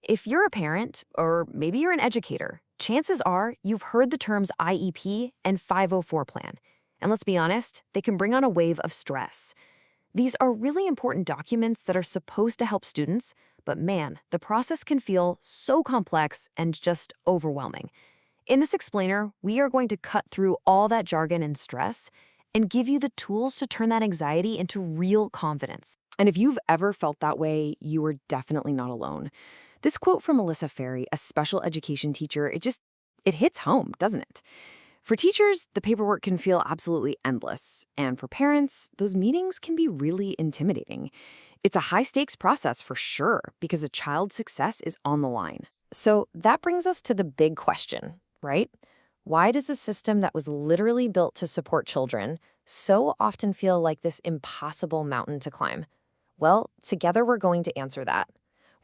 If you're a parent, or maybe you're an educator, chances are you've heard the terms IEP and 504 plan. And let's be honest, they can bring on a wave of stress. These are really important documents that are supposed to help students, but man, the process can feel so complex and just overwhelming. In this explainer, we are going to cut through all that jargon and stress and give you the tools to turn that anxiety into real confidence. And if you've ever felt that way, you are definitely not alone. This quote from Melissa Ferry, a special education teacher, it hits home, doesn't it? For teachers, the paperwork can feel absolutely endless. And for parents, those meetings can be really intimidating. It's a high-stakes process for sure, because a child's success is on the line. So that brings us to the big question, right? Why does a system that was literally built to support children so often feel like this impossible mountain to climb? Well, together we're going to answer that.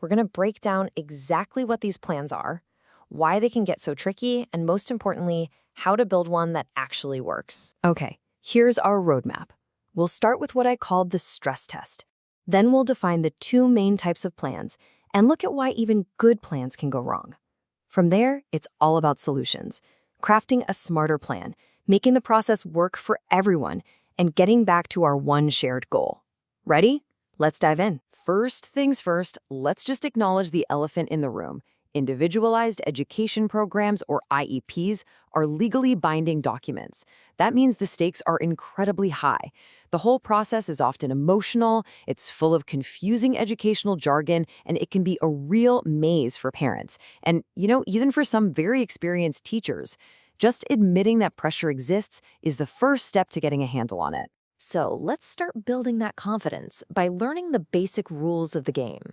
We're going to break down exactly what these plans are, why they can get so tricky, and most importantly, how to build one that actually works. Okay, here's our roadmap. We'll start with what I called the stress test. Then we'll define the two main types of plans and look at why even good plans can go wrong. From there, it's all about solutions, crafting a smarter plan, making the process work for everyone, and getting back to our one shared goal. Ready? Let's dive in. First things first, let's just acknowledge the elephant in the room. Individualized education programs, or IEPs, are legally binding documents. That means the stakes are incredibly high. The whole process is often emotional, it's full of confusing educational jargon, and it can be a real maze for parents. And, even for some very experienced teachers. Just admitting that pressure exists is the first step to getting a handle on it. So let's start building that confidence by learning the basic rules of the game.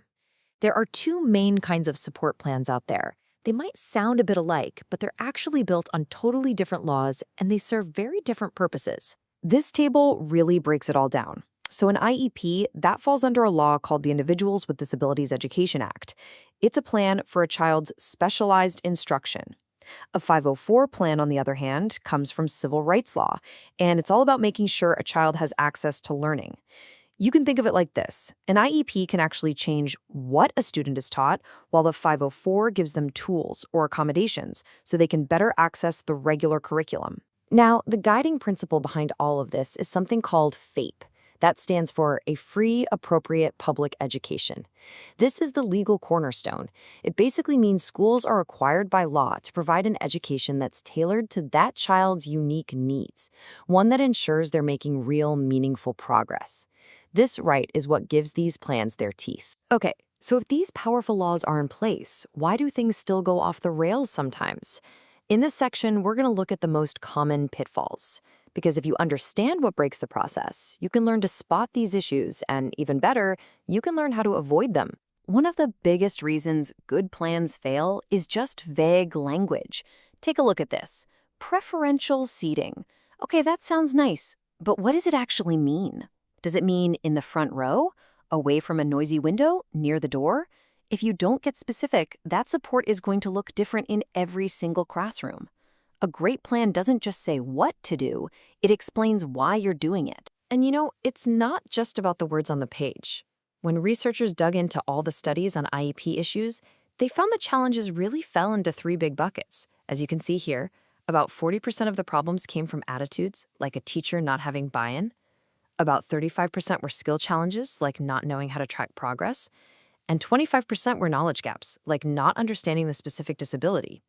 There are two main kinds of support plans out there. They might sound a bit alike, but they're actually built on totally different laws, and they serve very different purposes. This table really breaks it all down. So an IEP, that falls under a law called the Individuals with Disabilities Education Act. It's a plan for a child's specialized instruction. A 504 plan, on the other hand, comes from civil rights law, and it's all about making sure a child has access to learning. You can think of it like this. An IEP can actually change what a student is taught, while the 504 gives them tools or accommodations so they can better access the regular curriculum. Now, the guiding principle behind all of this is something called FAPE. That stands for a free, appropriate public education. This is the legal cornerstone. It basically means schools are required by law to provide an education that's tailored to that child's unique needs, one that ensures they're making real, meaningful progress. This right is what gives these plans their teeth. Okay, so if these powerful laws are in place, why do things still go off the rails sometimes? In this section, we're going to look at the most common pitfalls. Because if you understand what breaks the process, you can learn to spot these issues, and even better, you can learn how to avoid them. One of the biggest reasons good plans fail is just vague language. Take a look at this. Preferential seating. Okay, that sounds nice, but what does it actually mean? Does it mean in the front row, away from a noisy window, near the door? If you don't get specific, that support is going to look different in every single classroom. A great plan doesn't just say what to do, it explains why you're doing it. And it's not just about the words on the page. When researchers dug into all the studies on IEP issues, they found the challenges really fell into three big buckets. As you can see here, about 40% of the problems came from attitudes, like a teacher not having buy-in. About 35% were skill challenges, like not knowing how to track progress. And 25% were knowledge gaps, like not understanding the specific disability.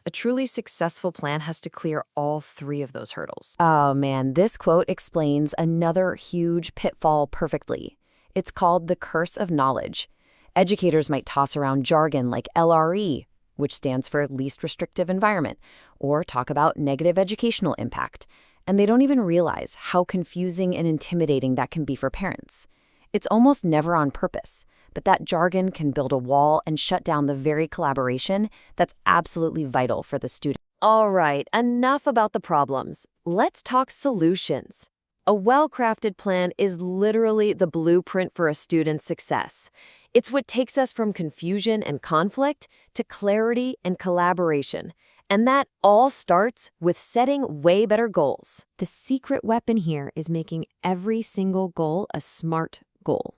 A truly successful plan has to clear all three of those hurdles. Oh man, this quote explains another huge pitfall perfectly. It's called the curse of knowledge. Educators might toss around jargon like LRE, which stands for least restrictive environment, or talk about negative educational impact, and they don't even realize how confusing and intimidating that can be for parents. It's almost never on purpose, but that jargon can build a wall and shut down the very collaboration that's absolutely vital for the student. All right, enough about the problems. Let's talk solutions. A well-crafted plan is literally the blueprint for a student's success. It's what takes us from confusion and conflict to clarity and collaboration. And that all starts with setting way better goals. The secret weapon here is making every single goal a SMART goal.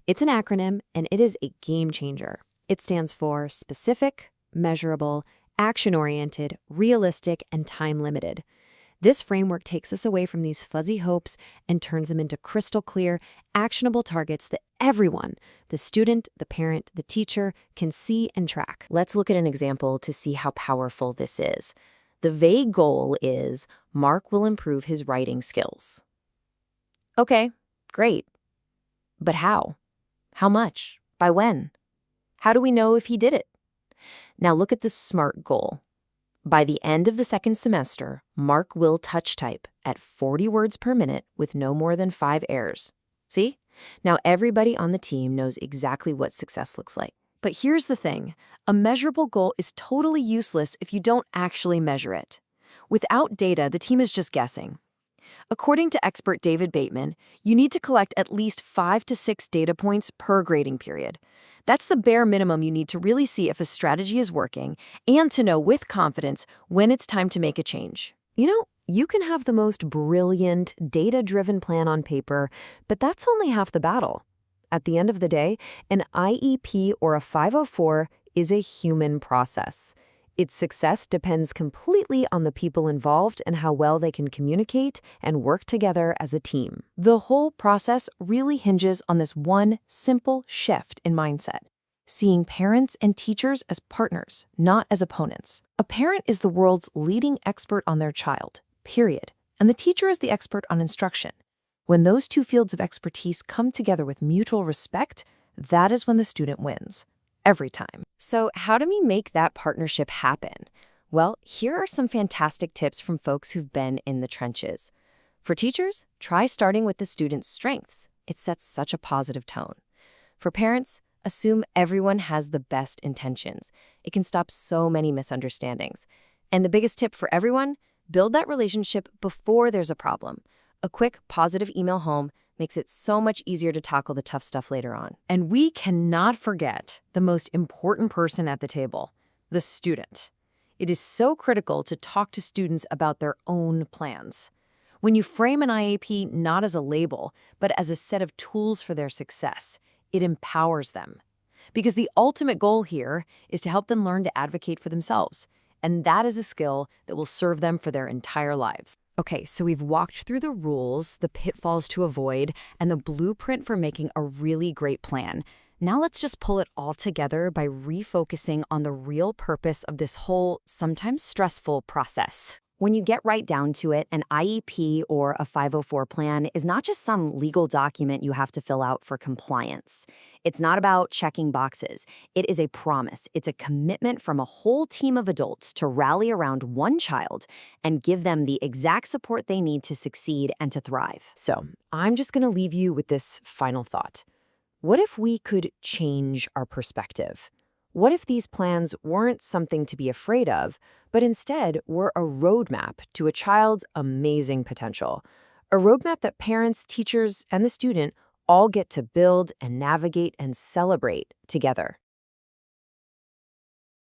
It's an acronym, and it is a game changer. It stands for specific, measurable, action-oriented, realistic, and time-limited. This framework takes us away from these fuzzy hopes and turns them into crystal clear, actionable targets that everyone, the student, the parent, the teacher, can see and track. Let's look at an example to see how powerful this is. The vague goal is Mark will improve his writing skills. Okay, great. But how? How much? By when? How do we know if he did it? Now look at the SMART goal. By the end of the second semester, Mark will touch type at 40 words per minute with no more than 5 errors. See? Now everybody on the team knows exactly what success looks like. But here's the thing. A measurable goal is totally useless if you don't actually measure it. Without data, the team is just guessing. According to expert David Bateman, you need to collect at least 5 to 6 data points per grading period. That's the bare minimum you need to really see if a strategy is working and to know with confidence when it's time to make a change. You can have the most brilliant, data-driven plan on paper, but that's only half the battle. At the end of the day, an IEP or a 504 is a human process. Its success depends completely on the people involved and how well they can communicate and work together as a team. The whole process really hinges on this one simple shift in mindset: seeing parents and teachers as partners, not as opponents. A parent is the world's leading expert on their child, period, and the teacher is the expert on instruction. When those two fields of expertise come together with mutual respect, that is when the student wins. Every time. So how do we make that partnership happen? Well, here are some fantastic tips from folks who've been in the trenches. For teachers, try starting with the student's strengths. It sets such a positive tone. For parents, assume everyone has the best intentions. It can stop so many misunderstandings. And the biggest tip for everyone, build that relationship before there's a problem. A quick, positive email home makes it so much easier to tackle the tough stuff later on. And we cannot forget the most important person at the table, the student. It is so critical to talk to students about their own plans. When you frame an IEP not as a label, but as a set of tools for their success, it empowers them. Because the ultimate goal here is to help them learn to advocate for themselves. And that is a skill that will serve them for their entire lives. Okay, so we've walked through the rules, the pitfalls to avoid, and the blueprint for making a really great plan. Now let's just pull it all together by refocusing on the real purpose of this whole, sometimes stressful process. When you get right down to it, an IEP or a 504 plan is not just some legal document you have to fill out for compliance. It's not about checking boxes. It is a promise. It's a commitment from a whole team of adults to rally around one child and give them the exact support they need to succeed and to thrive. So I'm just going to leave you with this final thought. What if we could change our perspective? What if these plans weren't something to be afraid of, but instead were a roadmap to a child's amazing potential? A roadmap that parents, teachers, and the student all get to build and navigate and celebrate together.